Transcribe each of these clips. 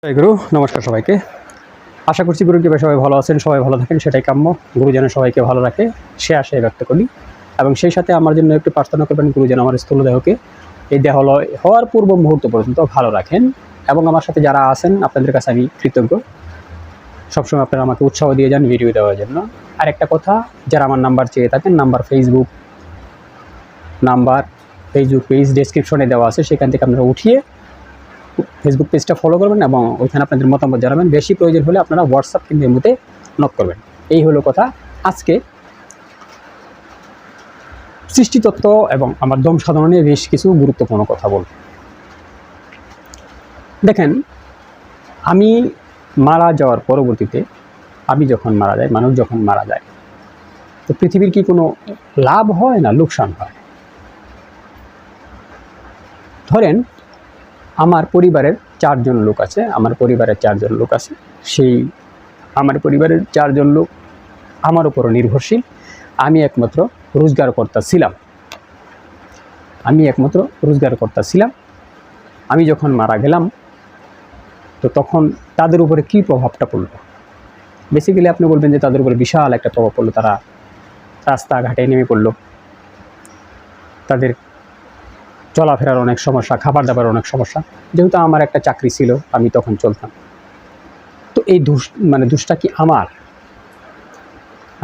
জয় গুরু। নমস্কার সবাইকে। আশা করছি গুরুর কৃপায় সবাই ভালো আছেন, সবাই ভালো থাকেন, সেটাই কাম্য। গুরু যেন সবাইকে ভালো রাখে সে আশায় ব্যক্ত করি, এবং সেই সাথে আমার জন্য একটু প্রার্থনা করবেন গুরু যেন আমার স্থূল দেহকে এই দেহালয় হওয়ার পূর্ব মুহূর্ত পর্যন্ত ভালো রাখেন। এবং আমার সাথে যারা আছেন আপনাদের কাছে আমি কৃতজ্ঞ, সবসময় আপনারা আমাকে উৎসাহ দিয়ে যান ভিডিও দেওয়ার জন্য। আর একটা কথা, যারা আমার নাম্বার চেয়ে থাকেন, ফেসবুক পেজ ডেসক্রিপশনে দেওয়া আছে, সেখান থেকে আপনারা উঠিয়ে ফেসবুক পেজটা ফলো করবেন এবং ওইখানে আপনাদের মতামত জানাবেন। বেশি প্রয়োজন হলে আপনারা হোয়াটসঅ্যাপ কিংবা ইমোতে নক করবেন। এই হলো কথা। আজকে সৃষ্টিতত্ত্ব এবং আমার দম সাধনে বেশ কিছু গুরুত্বপূর্ণ কথা বলব। দেখেন, আমি মারা যাওয়ার পরবর্তীতে, আমি যখন মারা যাই, মানুষ যখন মারা যায়, তো পৃথিবীর কি কোনো লাভ হয় না লোকসান হয়? ধরেন আমার পরিবারের চারজন লোক আছে, সেই আমার পরিবারের চারজন লোক আমার উপরও নির্ভরশীল। আমি একমাত্র রোজগারকর্তা ছিলাম। আমি যখন মারা গেলাম, তো তখন তাদের উপরে কী প্রভাবটা পড়লো? বেসিক্যালি আপনি বলবেন যে তাদের উপরে বিশাল একটা প্রভাব পড়লো। তারা রাস্তাঘাটে নেমে পড়লো, তাদের চলাফেরার অনেক সমস্যা, খাবার দাবার অনেক সমস্যা। যেহেতু আমার একটা চাকরি ছিল, আমি তখন চলতাম। তো এই দোষটা কি আমার?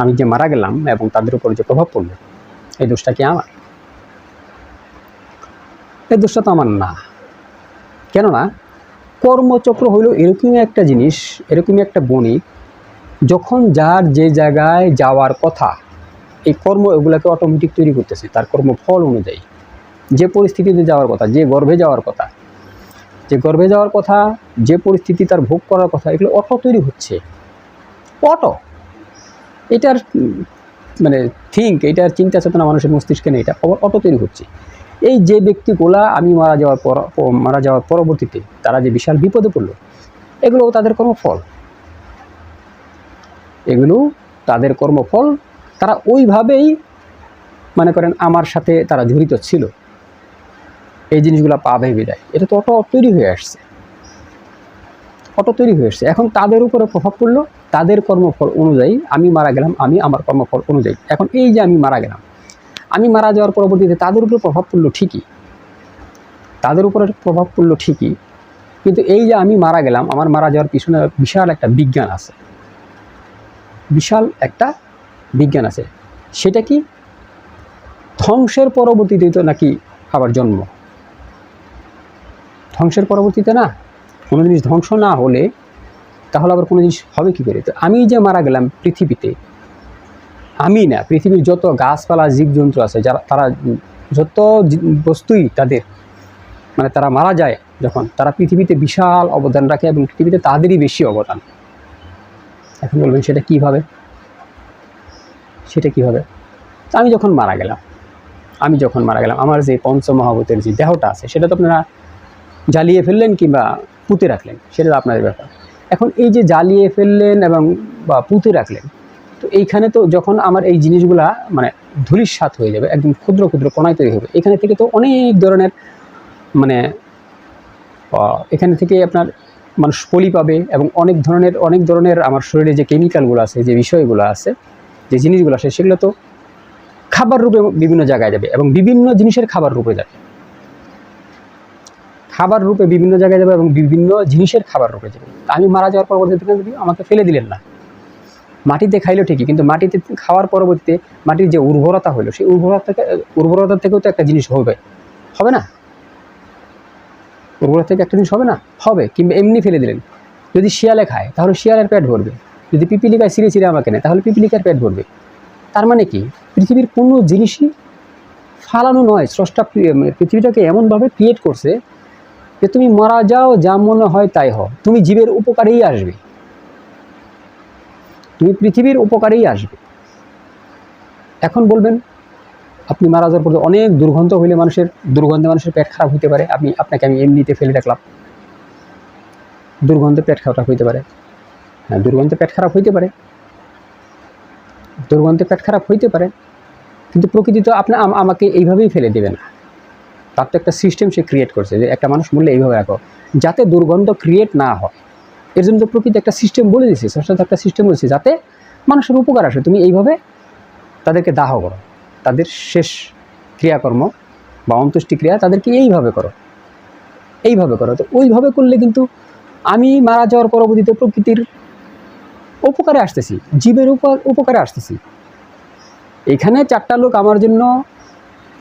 আমি যে মারা গেলাম এবং তাদের উপর যে প্রভাব পড়লো, এই দোষটা কি আমার? এই দোষটা তো আমার না। কেননা কর্মচক্র হইল এরকমই একটা জিনিস, এরকমই একটা বণিক, যখন যার যে জায়গায় যাওয়ার কথা, এই কর্ম এগুলোকে অটোমেটিক তৈরি করতেছে তার কর্মফল অনুযায়ী। যে পরিস্থিতিতে যাওয়ার কথা, যে গর্ভে যাওয়ার কথা, যে পরিস্থিতি তার ভোগ করার কথা, এগুলো অটো তৈরি হচ্ছে। অটো, এটার এটার চিন্তা চেতনা মানুষের মস্তিষ্কে নেই, এটা অটো তৈরি হচ্ছে। এই যে ব্যক্তিগুলা আমি মারা যাওয়ার পরবর্তীতে তারা যে বিশাল বিপদে পড়লো, এগুলো তাদের কর্মফল। তারা ওইভাবেই মনে করেন আমার সাথে তারা জড়িত ছিল, এই জিনিসগুলো পাবে বিদায়। এটা তো অটো তৈরি হয়ে আসছে। এখন তাদের উপরে প্রভাব পড়লো, তাদের কর্মফল অনুযায়ী আমি মারা গেলাম, আমি আমার কর্মফল অনুযায়ী। এখন এই যে আমি মারা গেলাম, আমি মারা যাওয়ার পরবর্তীতে তাদের উপরে প্রভাব পড়লো ঠিকই, কিন্তু এই যে আমি মারা গেলাম, আমার মারা যাওয়ার পিছনে বিশাল একটা বিজ্ঞান আছে। সেটা কি? ধ্বংসের পরবর্তীতে তো নাকি আবার জন্ম? ধ্বংসের পরবর্তীতে না, কোনো জিনিস ধ্বংস না হলে তাহলে আবার কোনো জিনিস হবে কী করে? তো আমি যে মারা গেলাম পৃথিবীতে, আমি না, পৃথিবীর যত গাছপালা জীবজন্তু আছে, তারা যত বস্তুই তাদের তারা মারা যায় যখন, তারা পৃথিবীতে বিশাল অবদান রাখে এবং পৃথিবীতে তাদেরই বেশি অবদান। এখন বলবেন সেটা কীভাবে? আমি যখন মারা গেলাম, আমার যে পঞ্চমহাভূতের যে দেহটা আছে, সেটা তো আপনারা জ্বালিয়ে ফেললেন কিংবা পুঁতে রাখলেন, সেটা তো আপনাদের ব্যাপার। এখন এই যে জ্বালিয়ে ফেললেন এবং বা পুঁতে রাখলেন, তো এইখানে তো যখন আমার এই জিনিসগুলা ধূলিসাৎ হয়ে যাবে, একদম ক্ষুদ্র ক্ষুদ্র কণায় তৈরি হবে, এখানে থেকে তো অনেক ধরনের এখানে থেকে আপনার মানুষ পলি পাবে, এবং অনেক ধরনের আমার শরীরে যে কেমিক্যালগুলো আছে, যে বিষয়গুলো আছে, যে জিনিসগুলো আছে, সেগুলো তো খাবার রূপে বিভিন্ন জায়গায় যাবে এবং বিভিন্ন জিনিসের খাবার রূপে যাবে। আমি মারা যাওয়ার পরবর্তীতে আমাকে ফেলে দিলেন না, মাটিতে খাইলো ঠিকই, কিন্তু মাটিতে খাওয়ার পরবর্তীতে মাটির যে উর্বরতা হইলো, সেই উর্বরতা থেকেও তো একটা জিনিস হবে না? উর্বরতা থেকে একটা জিনিস হবে। কিংবা এমনি ফেলে দিলেন, যদি শিয়ালে খায় তাহলে শিয়ালের পেট ভরবে, যদি পিপিলিকায় ছিঁড়ে আমাকে নেয় তাহলে পিপিলিকার পেট ভরবে। তার মানে কি? পৃথিবীর কোনো জিনিসই ফালানো নয়। স্রষ্টা পৃথিবীটাকে এমনভাবে ক্রিয়েট করছে যে তুমি মারা যাও, যা মনে হয় তাই হও, তুমি জীবের উপকারেই আসবে, তুমি পৃথিবীর উপকারেই আসবে। এখন বলবেন, আপনি মারা যাওয়ার পর অনেক দুর্গন্ধ হইলে মানুষের পেট খারাপ হইতে পারে, আপনাকে আমি এমনিতে ফেলে রাখলাম, দুর্গন্ধে পেট খারাপ হইতে পারে। হ্যাঁ, দুর্গন্ধে পেট খারাপ হইতে পারে, কিন্তু প্রকৃতি তো আমাকে এইভাবেই ফেলে দেবে না। তার তো একটা সিস্টেম সে ক্রিয়েট করছে, যে একটা মানুষ মরলে এইভাবে রাখো, যাতে দুর্গন্ধ ক্রিয়েট না হয়। এর জন্য তো প্রকৃতি একটা সিস্টেম বলে দিয়েছে, স্রষ্টা একটা সিস্টেম বলেছে যাতে মানুষের উপকার আসে। তুমি এইভাবে তাদেরকে দাহ করো, তাদের শেষ ক্রিয়াকর্ম বা অন্ত্যেষ্টিক্রিয়া তাদেরকে এইভাবে করো, এইভাবে করো। তো ওইভাবে করলে কিন্তু আমি মারা যাওয়ার পরবর্তীতে প্রকৃতির উপকারে আসতেছি, জীবের উপকারে আসতেছি। এখানে 4টা লোক আমার জন্য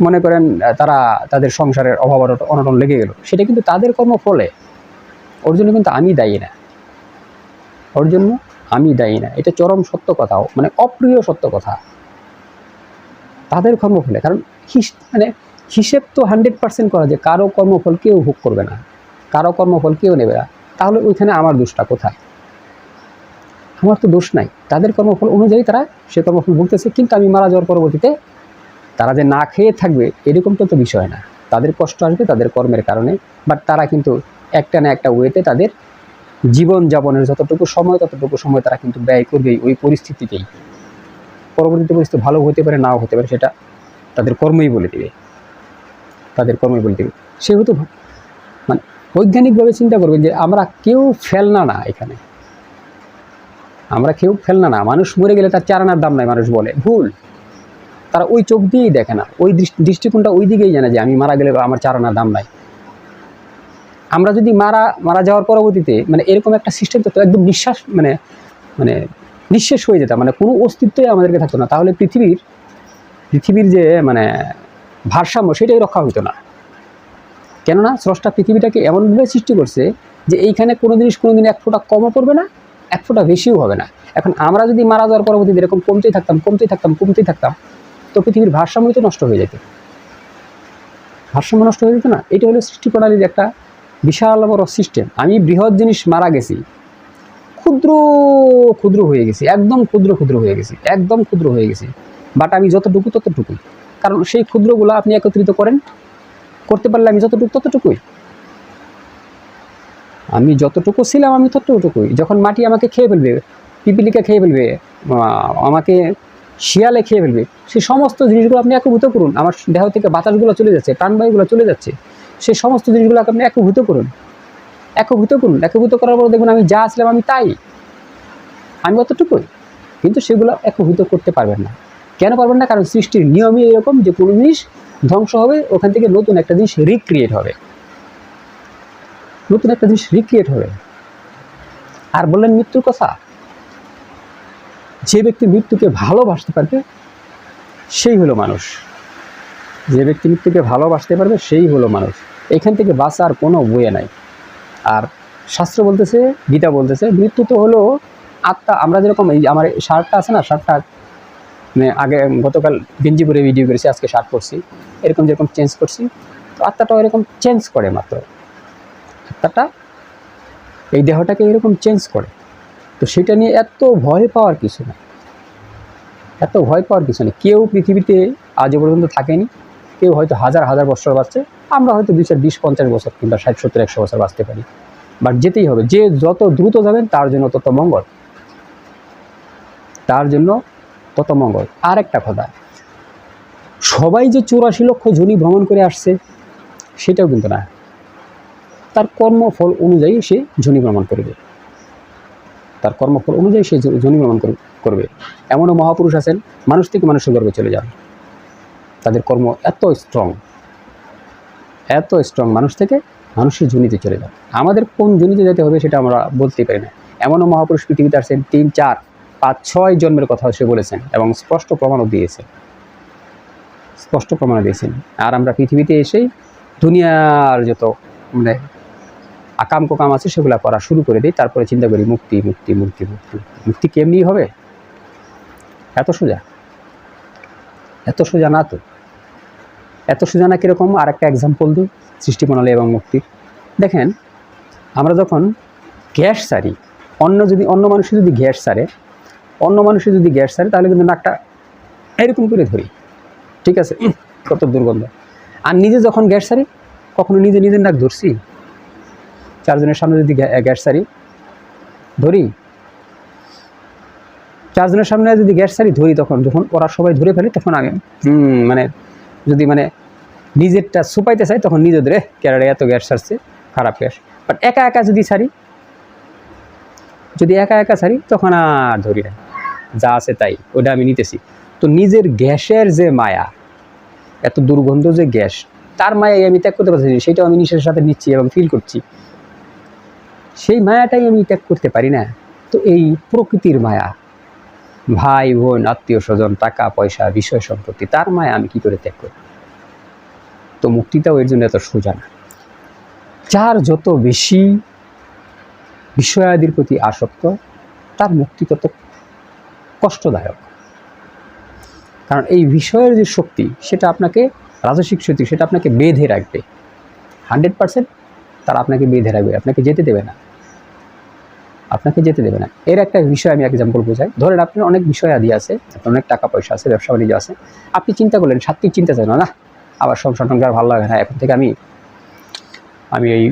মনে করেন তারা তাদের সংসারের অভাব অনটন লেগে গেল, সেটা কিন্তু তাদের কর্মফলে, ওর জন্য কিন্তু আমি দায়ী না, ওর জন্য আমি দায়ী না। এটা চরম সত্য কথাও, মানে অপ্রিয় সত্য কথা, তাদের কর্মফলে। কারণ মানে হিসেব তো 100% করা যে কারো কর্মফল কেউ ভোগ করবে না, কারো কর্মফল কেউ নেবে না। তাহলে ওইখানে আমার দোষটা কোথায়? আমার তো দোষ নাই, তাদের কর্মফল অনুযায়ী তারা সে কর্মফল ভুগতেছে। কিন্তু আমি মারা যাওয়ার পরবর্তীতে তারা যে না খেয়ে থাকবে এরকমটা তো বিষয় না, তাদের কষ্ট আসবে তাদের কর্মের কারণে। বাট তারা কিন্তু একটা না একটা ওয়েতে তাদের জীবনযাপনের যতটুকু সময় ততটুকু সময় তারা কিন্তু ব্যয় করবেই ওই পরিস্থিতিতেই। পরবর্তীতে পরিস্থিতি ভালো হতে পারে, নাও হতে পারে, সেটা তাদের কর্মই বলে দেবে, তাদের কর্মই বলে দেবে। সেহেতু মানে বৈজ্ঞানিকভাবে চিন্তা করবেন যে আমরা কেউ ফেলনা না, এখানে আমরা কেউ ফেলনা না। মানুষ মরে গেলে তার 4 আনার দাম নাই মানুষ বলে, ভুল। তারা ওই চোখ দিয়েই দেখে না, ওই দৃষ্টিকোণটা ওই দিকেই জানে যে আমি মারা গেলে আমার 4 আনার দাম নাই। আমরা যদি মারা যাওয়ার পরবর্তীতে মানে এরকম একটা সিস্টেম তো একদম নিঃশ্বাস মানে মানে নিঃশেষ হয়ে যেতাম, মানে কোনো অস্তিত্বই আমাদেরকে থাকতো না, তাহলে পৃথিবীর যে মানে ভারসাম্য সেটাই রক্ষা হতো না। কেননা স্রষ্টা পৃথিবীটাকে এমনভাবে সৃষ্টি করছে যে এইখানে কোনো জিনিস কোনো দিন 1 ফোঁটা কমও পড়বে না, 1 ফোঁটা বেশিও হবে না। এখন আমরা যদি মারা যাওয়ার পরবর্তীতে এরকম কমতেই থাকতাম তো পৃথিবীর ভারসাম্যই তো নষ্ট হয়ে যেত, ভারসাম্য নষ্ট হয়ে যেত না। এটা হলো সৃষ্টি প্রণালীর একটা বিশাল বড় সিস্টেম। আমি বৃহৎ জিনিস মারা গেছি, ক্ষুদ্র ক্ষুদ্র হয়ে গেছি, একদম ক্ষুদ্র হয়ে গেছি, একদম ক্ষুদ্র হয়ে গেছি। বাট আমি যতটুকু ততটুকুই, কারণ সেই ক্ষুদ্রগুলো আপনি একত্রিত করতে পারলে আমি ততটুকুই, আমি যতটুকু ছিলাম আমি ততটুকুই। যখন মাটি আমাকে খেয়ে ফেলবে, পিপিলিকা খেয়ে ফেলবে, আমাকে শিয়ালে খেয়ে ফেলবে, সেই সমস্ত জিনিসগুলো আপনি একীভূত করুন। আমার দেহ থেকে বাতাসগুলো চলে যাচ্ছে, প্রাণবায়ুগুলো চলে যাচ্ছে, সেই সমস্ত জিনিসগুলোকে আপনি একীভূত করুন। একীভূত করার পর দেখুন আমি যা ছিলাম আমি তাই, আমি অতটুকুই। কিন্তু সেগুলো একীভূত করতে পারবেন না। কেন পারবেন না? কারণ সৃষ্টির নিয়মই এরকম যে কোনো জিনিস ধ্বংস হবে, ওখান থেকে নতুন একটা জিনিস রিক্রিয়েট হবে, আর বললেন মৃত্যুর কথা, যে ব্যক্তি মৃত্যুকে ভালোবাসতে পারবে সেই হলো মানুষ, যে ব্যক্তি মৃত্যুকে ভালোবাসতে পারবে সেই হলো মানুষ। এখান থেকে বাঁচার কোনো বয়ে নাই। আর শাস্ত্র বলতেছে, গীতা বলতেছে, মৃত্যু তো হলো আত্মা। আমরা যেরকম এই আমার শার্টটা আছে না, শার্টটা মানে আগে গতকাল গেঞ্জি পরে ভিডিও করেছি, আজকে শার্ট পরছি, এরকম যেরকম চেঞ্জ করছি, তো আত্মাটাও এরকম চেঞ্জ করে। মাত্র আত্মাটা এই দেহটাকে এরকম চেঞ্জ করে। তো সেটা নিয়ে এত ভয় পাওয়ার কিছু না, কেউ পৃথিবীতে আজ পর্যন্ত থাকেনি, কেউ হয়তো হাজার বছর বাঁচছে, আমরা হয়তো 20-50 বছর কিংবা 60-70-100 বছর বাঁচতে পারি। বাট যেতেই হবে, যে যত দ্রুত যাবেন তার জন্য তত মঙ্গল, আর একটা কথা, সবাই যে 84 লক্ষ যোনি ভ্রমণ করে আসছে সেটাও কিন্তু না। তার কর্মফল অনুযায়ী সে যোনি ভ্রমণ করবে, করবে। এমনও মহাপুরুষ আছেন মানুষ থেকে মানুষের গর্ভে চলে যান, তাদের কর্ম এত স্ট্রং, মানুষ থেকে মানুষের যোনিতে চলে যান। আমাদের কোন যোনিতে যেতে হবে সেটা আমরা বলতেই পারি না। এমনও মহাপুরুষ পৃথিবীতে আসছেন 3, 4, 5, 6 জন্মের কথা সে বলেছেন এবং স্পষ্ট প্রমাণও দিয়েছেন। আর আমরা পৃথিবীতে এসেই দুনিয়ার যত মানে আকাম কোকাম আছে সেগুলো করা শুরু করে দিই, তারপরে চিন্তা করি মুক্তি কেমনি হবে? এত সোজা না তো। এত সোজা না কীরকম? আর একটা এক্সাম্পল দিই সৃষ্টি প্রণালী এবং মুক্তির। দেখেন, আমরা যখন গ্যাস সারি, অন্য মানুষের যদি গ্যাস সারে তাহলে কিন্তু নাকটা এরকম করে ধরি, ঠিক আছে, কত দুর্গন্ধ। আর নিজে যখন গ্যাস সারি, কখনো নিজের নাক ধরছি? 4 জনের সামনে যদি গ্যাস সারি ধরি, 4 জনের সামনে যদি গ্যাস সারি ধরি, তখন যখন ওরা সবাই ধরে ফেলে তখন আমি যদি নিজেরটা সুপাইতে চাই তখন নিজে ধরে ক্যারারে এত গ্যাস সারছে, খারাপ গ্যাস। বাট একা যদি সারি যদি একা একা ছাড়ি তখন আর ধরি না, যা আছে তাই, ওটা আমি নিতেছি। তো নিজের গ্যাসের যে মায়া, এত দুর্গন্ধ যে গ্যাস, তার মায়াই আমি ত্যাগ করতে পারছি, সেটাও আমি নিঃশ্বাসের সাথে নিচ্ছি এবং ফিল করছি, সেই মায়াটাই আমি ত্যাগ করতে পারি না। তো এই প্রকৃতির মায়া, ভাই বোন আত্মীয় স্বজন টাকা পয়সা বিষয় সম্পত্তি, তার মায়া আমি কি করে ত্যাগ করি? তো মুক্তিটাও এর জন্য এত সোজা না। যার যত বেশি বিষয়াদির প্রতি আসক্ত, তার মুক্তি তত কষ্টদায়ক। কারণ এই বিষয়ের যে শক্তি, সেটা আপনাকে, রাজসিক শক্তি, সেটা আপনাকে বেঁধে রাখবে 100%। তারা আপনাকে বেঁধে রাখবে, আপনাকে যেতে দেবে না, আপনাকে যেতে দেবে না। এর একটা বিষয় আমি এক্সাম্পল বোঝাই। ধরেন আপনার অনেক বিষয় আদি আছে, আপনার অনেক টাকা পয়সা আছে, ব্যবসা বাণিজ্য আছে, আপনি চিন্তা করলেন, সাত্বিক চিন্তা চাই না, আবার সংসার টংসার ভালো লাগে না, এখন থেকে আমি এই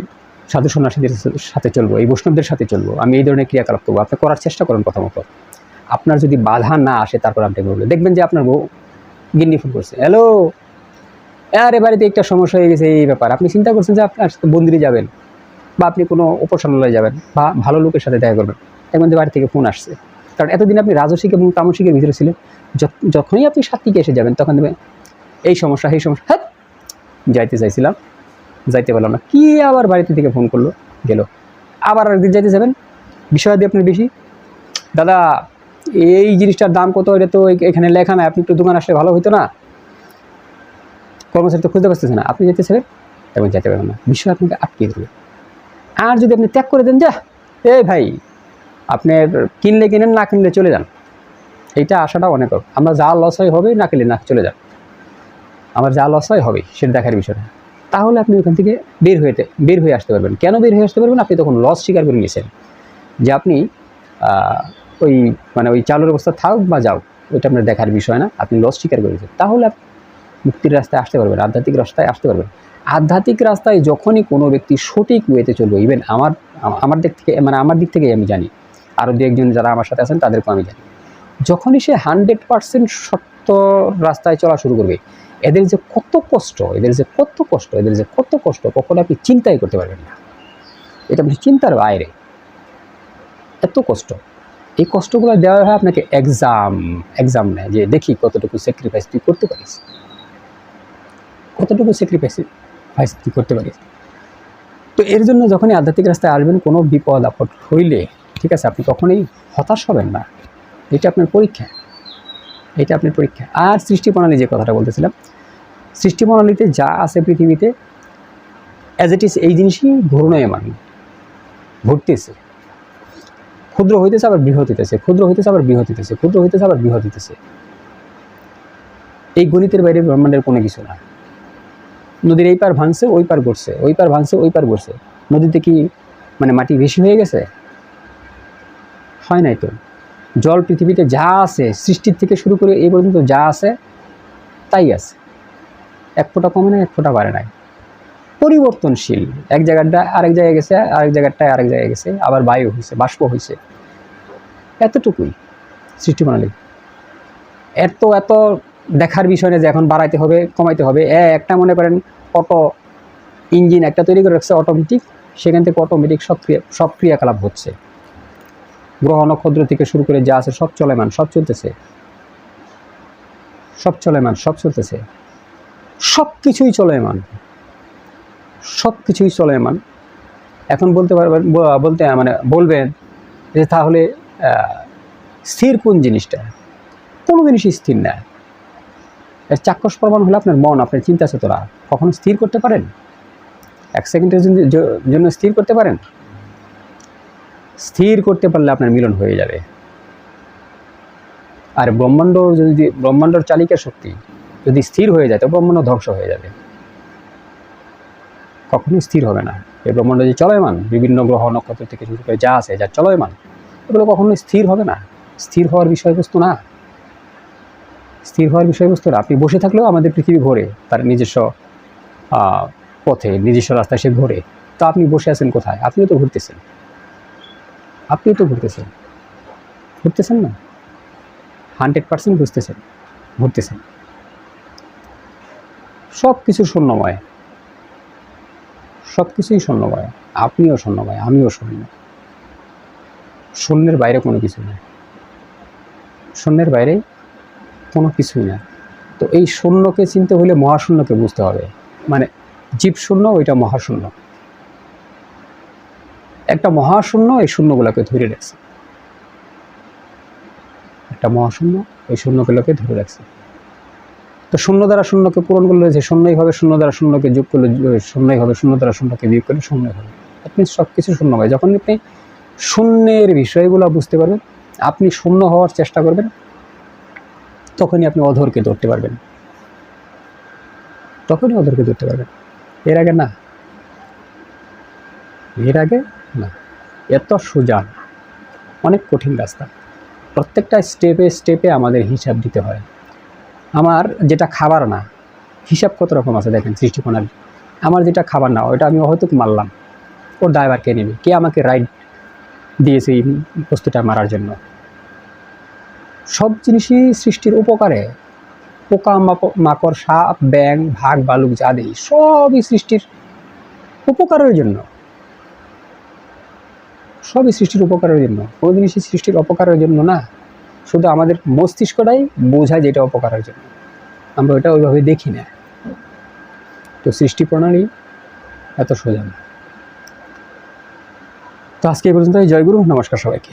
সাধু সন্ন্যাসীদের সাথে চলবো, এই বৈষ্ণবদের সাথে চলবো, আমি এই ধরনের ক্রিয়াকলাপ করবো। আপনি করার চেষ্টা করেন প্রথমত, আপনার যদি বাধা না আসে তারপর আপনি বলবেন, দেখবেন যে আপনার বউ গিন্নি ফোন করছে, হ্যালো, আরে বাড়িতে একটা সমস্যা হয়ে গেছে, এই ব্যাপার। আপনি চিন্তা করছেন যে আপনার সাথে মন্দিরে যাবেন, বা আপনি কোনো উপাসনালয়ে যাবেন, বা ভালো লোকের সাথে দেখা করবেন, দেখবেন যে বাড়ি থেকে ফোন আসছে। কারণ এতদিন আপনি রাজসিক এবং তামসিকের ভিতরে ছিলেন, যখনই আপনি সাত্বিকে এসে যাবেন, তখন দেখবেন এই সমস্যা, সেই সমস্যা, হ্যাঁ যাইতে চাইছিলাম, যাইতে পারলাম না, কি আবার বাড়িতে থেকে ফোন করলো, গেল, আবার আরেকদিন যাইতে যাবেন, বিষয় দিয়ে আপনার বেশি, দাদা এই জিনিসটার দাম কত, এটা তো এখানে লেখা নাই, আপনি একটু দোকান আসলে ভালো হইতো না, কর্মচারী তো খুঁজতে পারতেছে না, আপনি যেতে চাইবেন এবং যেতে পারবেন না, বিষয় আপনাকে আটকে দেবে। আর যদি আপনি ত্যাগ করে দেন, যা এই ভাই আপনি কিনলে কিনেন, না কিনলে চলে যান, এইটা আশাটা অনেক। আমরা যা লস হয় হবে, না কিনলে না চলে যান, আমার যা লস হয় হবে, সেটা দেখার বিষয় না। তাহলে আপনি ওখান থেকে বের হয়ে আসতে পারবেন। কেন বের হয়ে আসতে পারবেন? আপনি তখন লস স্বীকার করে নিয়েছেন, যে আপনি ওই চালুর অবস্থা থাক বা যাও, ওইটা আপনার দেখার বিষয় না, আপনি লস স্বীকার করেছেন। তাহলে আপনি মুক্তির রাস্তায় আসতে পারবেন, আধ্যাত্মিক রাস্তায় আসতে পারবেন। আধ্যাত্মিক রাস্তায় যখনই কোনো ব্যক্তি সঠিক ওয়েতে চলবে, ইভেন আমার দিক থেকে আমি জানি, আরও দু একজন যারা আমার সাথে আছেন তাদেরকেও আমি জানি, যখনই সে 100% সত্য রাস্তায় চলা শুরু করবে, এদের যে কত কষ্ট, কখনো আপনি চিন্তাই করতে পারবেন না। এটা আপনি চিন্তার বাইরে, এত কষ্ট। এই কষ্টগুলো দেওয়া হয় আপনাকে এক্সাম নেয়, যে দেখি কতটুকু স্যাক্রিফাইস তুই করতে পারিস, তুই করতে পারিস। তো এর জন্য যখনই আধ্যাত্মিক রাস্তায় আসবেন, কোনো বিপদ আপদ হইলে, ঠিক আছে, আপনি কখনোই হতাশ হবেন না, এটা আপনার পরীক্ষা। আর সৃষ্টি প্রণালী, যে কথাটা বলতেছিলাম, সৃষ্টি প্রণালীতে যা আছে পৃথিবীতে অ্যাজ ইট ইজ, এই জিনিসই ঘূর্ণয়মান, ঘুরতেছে, ক্ষুদ্র হইতেছে আবার বৃহৎ হইতেছে, এই গণিতের বাইরে ব্রহ্মাণ্ডের কোনো কিছু না। নদীর এই পার ভাঙছে, ওই পার ঘুরছে, নদীতে কি মাটি বেশি হয়ে গেছে? হয় নাই তো। জল পৃথিবীতে যা আছে, সৃষ্টির থেকে শুরু করে এই পর্যন্ত যা আছে তাই আছে, এক ফোঁটা কমে নাই, এক ফোঁটা বাড়ে নাই, পরিবর্তনশীল। এক জায়গাটা আরেক জায়গায় গেছে, আরেক জায়গাটায় আরেক জায়গায় গেছে, আবার বায়ু হয়েছে, বাষ্প হয়েছে, এতটুকুই সৃষ্টি প্রণালী। এত দেখার বিষয় না যে এখন বাড়াইতে হবে, কমাইতে হবে। একটা মনে করেন অটো ইঞ্জিন একটা তৈরি করে রাখছে অটোমেটিক, সেখান থেকে অটোমেটিক সব ক্রিয়াকলাপ হচ্ছে, গ্রহ নক্ষত্র থেকে শুরু করে যা আছে সব চলমান, সব চলতেছে, সব কিছুই চলমান। এখন বলবেন যে তাহলে স্থির কোন জিনিসটা? কোনো জিনিসই স্থির না। এর চাক্ষুষ প্রমাণ হলো আপনার মন, আপনার চিন্তা চেতনা। কখনো স্থির করতে পারেন? 1 সেকেন্ডের জন্য স্থির করতে পারেন? স্থির করতে পারলে আপনার মিলন হয়ে যাবে। আর ব্রহ্মাণ্ডর চালিকা শক্তি যদি স্থির হয়ে যায়, তো ব্রহ্মাণ্ড ধ্বংস হয়ে যাবে, কখনোই স্থির হবে না। এই ব্রহ্মাণ্ড যে চলমান, বিভিন্ন গ্রহ নক্ষত্র থেকে শুরু করে যা আছে, যা চলমান, এগুলো কখনোই স্থির হবে না, স্থির হওয়ার বিষয়বস্তু না। আপনি বসে থাকলেও আমাদের পৃথিবী ঘোরে তার নিজস্ব পথে, নিজস্ব রাস্তায় সে ঘোরে। তো আপনি বসে আছেন কোথায়? আপনিও তো ঘুরতেছেন না, 100% ঘুরতেছেন। সব কিছু শূন্যময়, সব কিছুই শূন্যময়, আপনিও শূন্যময়, আমিও শূন্য। শূন্যের বাইরে কোনো কিছু না, শূন্যের বাইরে কোনো কিছুই না। তো এই শূন্যকে চিনতে হলে মহাশূন্যকে বুঝতে হবে, মানে জীব শূন্য ওইটা মহাশূন্য, একটা মহাশূন্য এই শূন্যগুলোকে ধরে রাখছে, একটা মহাশূন্য এই শূন্যগুলোকে ধরে রাখছে। তো শূন্য দ্বারা শূন্যকে পূরণ করলে যে শূন্যই হবে, শূন্য দ্বারা শূন্যকে যোগ করলে শূন্যই হবে, শূন্য দ্বারা শূন্যকে বিয়োগ করলে শূন্যই হবে। আপনি সব কিছু শূন্য হয়। যখন আপনি শূন্যের বিষয়গুলো বুঝতে পারবেন, আপনি শূন্য হওয়ার চেষ্টা করবেন, তখনই আপনি অধরকে ধরতে পারবেন, তখনই অধরকে ধরতে পারবেন। এর আগে না, এর আগে না। এত সোজা, অনেক কঠিন রাস্তা। প্রত্যেকটা স্টেপে স্টেপে আমাদের হিসাব দিতে হয়। আমার যেটা খাবার না, হিসাব কত রকম আছে দেখেন সৃষ্টিপ্রণালী। আমার যেটা খাবার না ওইটা আমি হয়তো মারলাম, ওর ড্রাইভার কে নেবে, কে আমাকে রাইড দিয়েছে এই বস্তুটা মারার জন্য। সব জিনিসই সৃষ্টির উপকারে। পোকা মাকড়, সাপ, ব্যাং, ভাগ, ভালুক যা দেই সবই সৃষ্টির উপকারের জন্য, সবই সৃষ্টির উপকারের জন্য। কোনো জিনিসই সৃষ্টির অপকারের জন্য না, শুধু আমাদের মস্তিষ্কটাই বোঝায় যেটা অপকারের জন্য, আমরা ওটা ওইভাবে দেখি না। তো সৃষ্টি প্রণালী এত সোজা না। তো আজকে এই পর্যন্ত। জয় গুরু, নমস্কার সবাইকে।